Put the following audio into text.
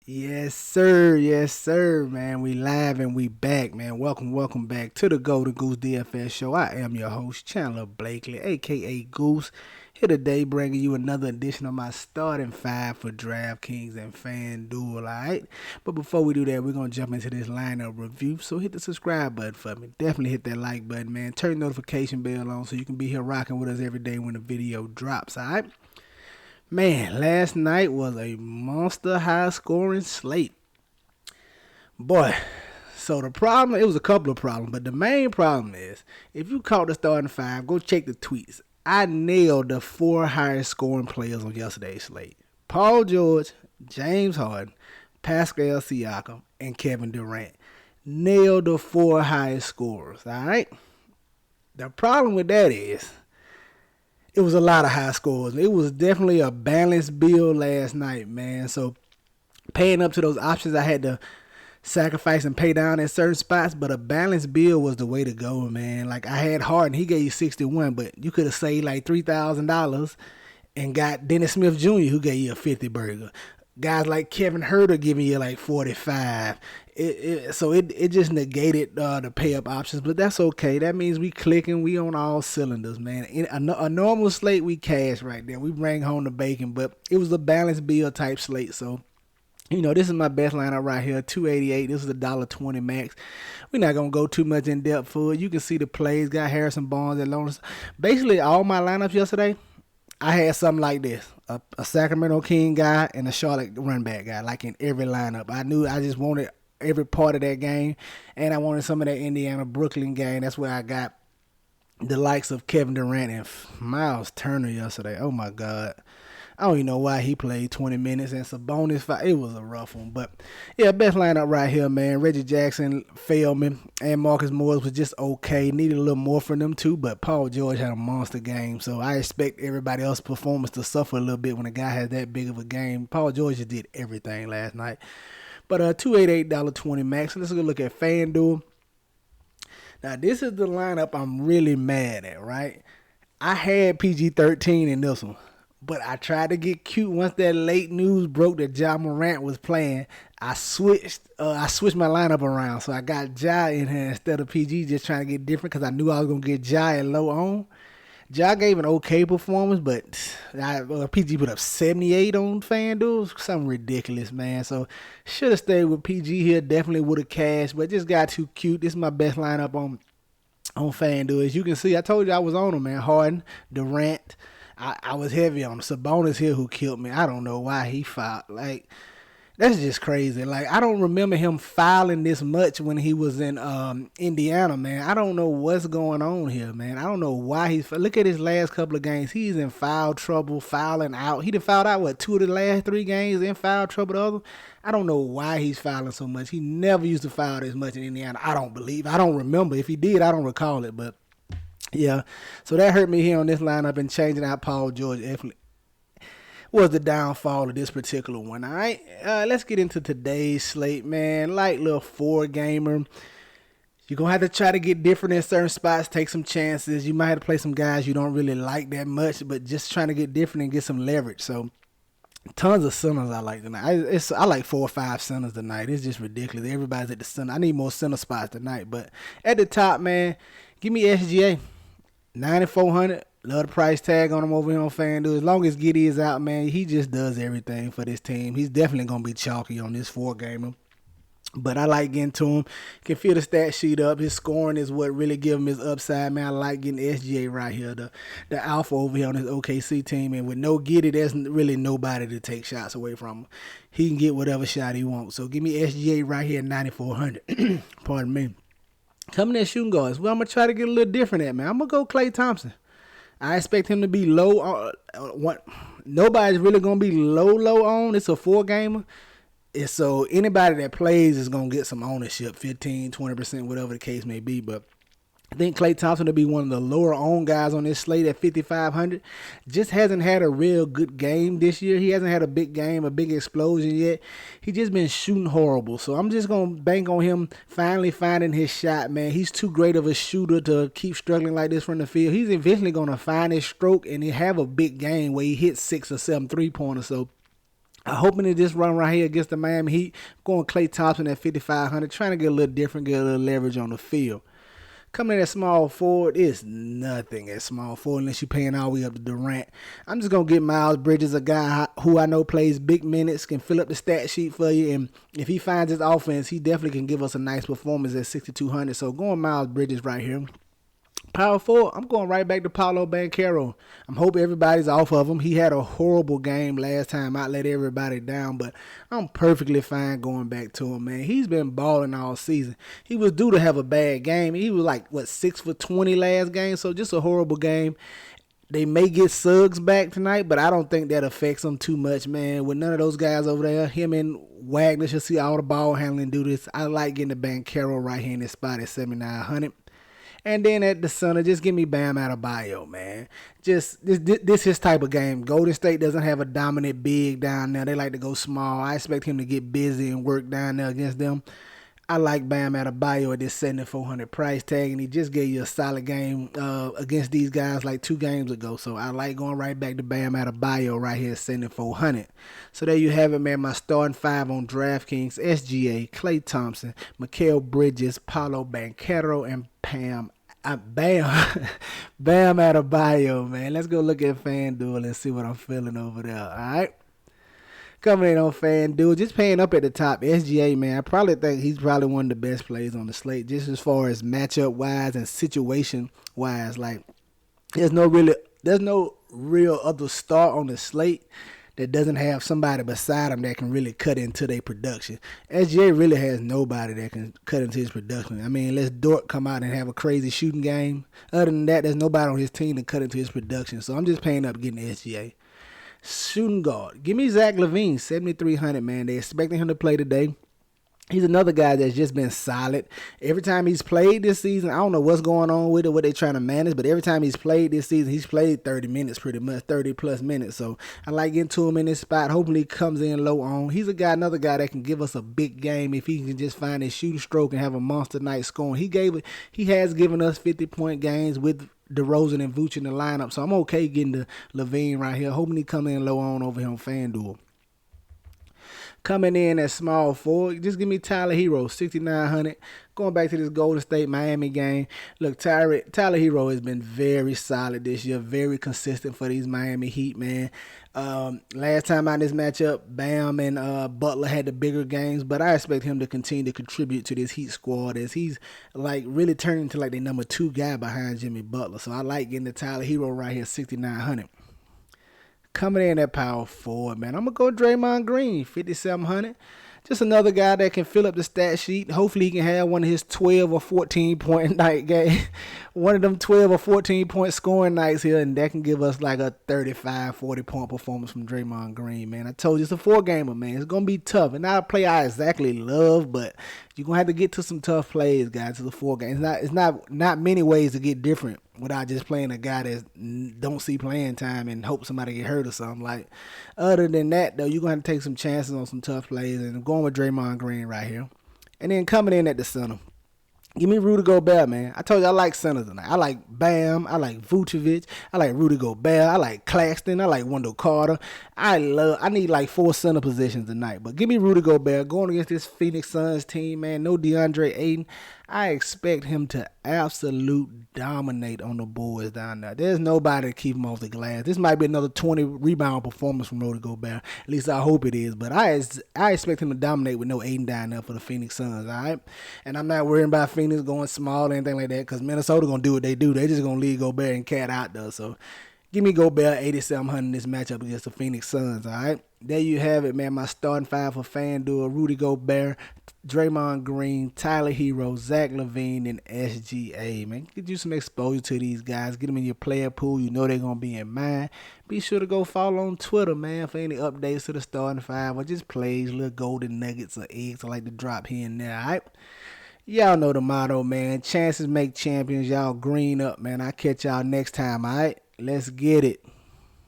Yes, sir, man. We live and we back, man. Welcome back to the Golden Goose DFS show. I am your host, Chandler Blakely, aka Goose. Here today, bringing you another edition of my starting five for DraftKings and FanDuel. Alright, but before we do that, we're gonna jump into this lineup review. So hit the subscribe button for me. Definitely hit that like button, man. Turn the notification bell on so you can be here rocking with us every day when the video drops. Alright. Man, last night was a monster high scoring slate. Boy, so the problem, it was a couple of problems, but the main problem is if you caught the starting five, go check the tweets. I nailed the four highest scoring players on yesterday's slate: Paul George, James Harden, Pascal Siakam, and Kevin Durant. Nailed the four highest scorers, all right? The problem with that is it was a lot of high scores. It was definitely a balanced build last night, man. So paying up to those options, I had to sacrifice and pay down in certain spots, but a balanced build was the way to go, man. Like I had Harden, he gave you 61, but you could have saved like $3,000 and got Dennis Smith Jr., who gave you a 50 burger. Guys like Kevin Herter giving you like 45. So it just negated the pay up options, but that's okay. That means we clicking, we on all cylinders, man. In a normal slate, we cash right there. We bring home the bacon, but it was a balanced build type slate, so this is my best lineup right here, 288. This is a $1.20 max. We're not gonna go too much in depth for it. You can see the plays. Got Harrison Barnes and Lawrence. Basically, all my lineups yesterday, I had something like this: a Sacramento King guy and a Charlotte run back guy, like in every lineup. I knew I just wanted every part of that game, and I wanted some of that Indiana Brooklyn game. That's where I got the likes of Kevin Durant and Miles Turner yesterday. Oh my God. I don't even know why he played 20 minutes and Sabonis. It was a rough one. But yeah, best lineup right here, man. Reggie Jackson failed me, and Marcus Morris was just okay. Needed a little more from them too, but Paul George had a monster game. So I expect everybody else's performance to suffer a little bit when a guy has that big of a game. Paul George just did everything last night. But $288.20 max. So let's go look at FanDuel. Now this is the lineup I'm really mad at, right? I had PG-13 in this one. But I tried to get cute once that late news broke that Ja Morant was playing. I switched my lineup around, so I got Ja in here instead of PG, just trying to get different because I knew I was gonna get Ja at low on. Ja gave an okay performance, but PG put up 78 on FanDuel, something ridiculous, man. So should have stayed with PG here. Definitely would have cashed, but just got too cute. This is my best lineup on FanDuel. As you can see, I told you I was on him, man. Harden, Durant. I was heavy on him. Sabonis here who killed me. I don't know why he fouled. Like, that's just crazy. Like, I don't remember him fouling this much when he was in Indiana, man. I don't know what's going on here, man. I don't know why he's. Look at his last couple of games. He's in foul trouble, fouling out. He done fouled out, what, two of the last three games in foul trouble, the other? I don't know why he's fouling so much. He never used to foul this much in Indiana. I don't believe. I don't remember. If he did, I don't recall it, but yeah, so that hurt me here on this lineup, and changing out Paul George definitely was the downfall of this particular one. All right, let's get into today's slate, man. Light little four gamer. You're gonna have to try to get different in certain spots, take some chances. You might have to play some guys you don't really like that much, but just trying to get different and get some leverage. So tons of centers I like tonight. I like 4 or 5 centers tonight. It's just ridiculous. Everybody's at the center. I need more center spots tonight. But at the top, man, give me SGA. 9,400. Love the price tag on him over here on FanDuel. As long as Giddy is out, man, he just does everything for this team. He's definitely gonna be chalky on this four gamer. But I like getting to him. Can feel the stat sheet up. His scoring is what really give him his upside, man. I like getting SGA right here, the alpha over here on his OKC team. And with no Giddy, there's really nobody to take shots away from him. He can get whatever shot he wants. So give me SGA right here at 9,400. Pardon me. Coming in shooting guards. Well, I'm going to try to get a little different at, man. I'm going to go Klay Thompson. I expect him to be low. Nobody's really going to be low on. It's a four gamer. So anybody that plays is going to get some ownership, 15, 20%, whatever the case may be. But I think Klay Thompson will be one of the lower owned guys on this slate at 5,500. Just hasn't had a real good game this year. He hasn't had a big game, a big explosion yet. He just been shooting horrible. So I'm just going to bank on him finally finding his shot, man. He's too great of a shooter to keep struggling like this from the field. He's eventually going to find his stroke and he have a big game where he hits 6 or 7 3-pointers. So I'm hoping to just run right here against the Miami Heat. Going Klay Thompson at 5,500, trying to get a little different, get a little leverage on the field. Coming in at small forward is nothing at small forward unless you're paying all the way up to Durant. I'm just going to get Miles Bridges, a guy who I know plays big minutes, can fill up the stat sheet for you. And if he finds his offense, he definitely can give us a nice performance at 6,200. So going Miles Bridges right here. Power forward, I'm going right back to Paolo Banchero. I'm hoping everybody's off of him. He had a horrible game last time. I let everybody down, but I'm perfectly fine going back to him, man. He's been balling all season. He was due to have a bad game. He was like, 6 for 20 last game, so just a horrible game. They may get Suggs back tonight, but I don't think that affects them too much, man. With none of those guys over there, him and Wagner should see all the ball handling do this. I like getting the Banchero right here in this spot at 7,900. And then at the center, just give me Bam Adebayo, man. Just this his type of game. Golden State doesn't have a dominant big down there. They like to go small. I expect him to get busy and work down there against them. I like Bam Adebayo at this 7,400 price tag, and he just gave you a solid game against these guys like 2 games ago. So I like going right back to Bam Adebayo right here at 7,400. So there you have it, man. My starting 5 on DraftKings: SGA, Klay Thompson, Mikal Bridges, Paolo Banchero, and Bam Adebayo, man. Let's go look at FanDuel and see what I'm feeling over there. All right. Coming in on FanDuel, just paying up at the top. SGA, man, I probably think he's probably one of the best players on the slate, just as far as matchup wise and situation wise. Like, there's no real other star on the slate that doesn't have somebody beside him that can really cut into their production. SGA really has nobody that can cut into his production. I mean, unless Dort come out and have a crazy shooting game. Other than that, there's nobody on his team to cut into his production. So I'm just paying up getting SGA. Shooting guard. Give me Zach LaVine, 7,300, man. They expecting him to play today. He's another guy that's just been solid. Every time he's played this season, I don't know what's going on with it, what they're trying to manage, but every time he's played this season, he's played 30 minutes pretty much, 30-plus minutes. So I like getting to him in this spot. Hopefully he comes in low on. He's another guy that can give us a big game if he can just find his shooting stroke and have a monster night scoring. He has given us 50-point games with DeRozan and Vooch in the lineup, so I'm okay getting the LaVine right here. Hoping he come in low on over here on FanDuel. Coming in at small forward, just give me Tyler Hero, 6,900. Going back to this Golden State Miami game. Look, Tyler Hero has been very solid this year, very consistent for these Miami Heat, man. Last time out in this matchup, Bam and Butler had the bigger games, but I expect him to continue to contribute to this Heat squad as he's like really turning into like the number 2 guy behind Jimmy Butler. So I like getting the Tyler Hero right here, 6,900. Coming in at power forward, man, I'm going to go Draymond Green, 5,700. Just another guy that can fill up the stat sheet. Hopefully he can have one of his 12 or 14 point night game. One of them 12 or 14 point scoring nights here, and that can give us like a 35, 40 point performance from Draymond Green, man. I told you it's a 4-gamer, man. It's going to be tough. And not a play I exactly love, but you're going to have to get to some tough plays, guys. It's a 4-game. It's not many ways to get different without just playing a guy that don't see playing time and hope somebody get hurt or something. Like, other than that, though, you're going to have to take some chances on some tough plays, and I'm going with Draymond Green right here. And then coming in at the center, give me Rudy Gobert, man. I told you I like centers tonight. I like Bam. I like Vucevic. I like Rudy Gobert. I like Claxton. I like Wendell Carter. I need like 4 center positions tonight. But give me Rudy Gobert going against this Phoenix Suns team, man. No DeAndre Ayton. I expect him to absolute dominate on the boards down there. There's nobody to keep him off the glass. This might be another 20 rebound performance from Rudy Gobert. At least I hope it is. But I expect him to dominate with no Ayton down there for the Phoenix Suns, all right? And I'm not worrying about Phoenix going small or anything like that because Minnesota going to do what they do. They just going to leave Gobert and Cat out there. So give me Gobert 8,700 in this matchup against the Phoenix Suns, all right? There you have it, man. My starting 5 for FanDuel: Rudy Gobert, Draymond Green, Tyler Hero, Zach LaVine, and SGA, man. Get you some exposure to these guys. Get them in your player pool. You know they're going to be in mine. Be sure to go follow on Twitter, man, for any updates to the starting 5 or just plays, little golden nuggets or eggs I like to drop here and there, all right? Y'all know the motto, man. Chances make champions. Y'all green up, man. I'll catch y'all next time, all right? Let's get it.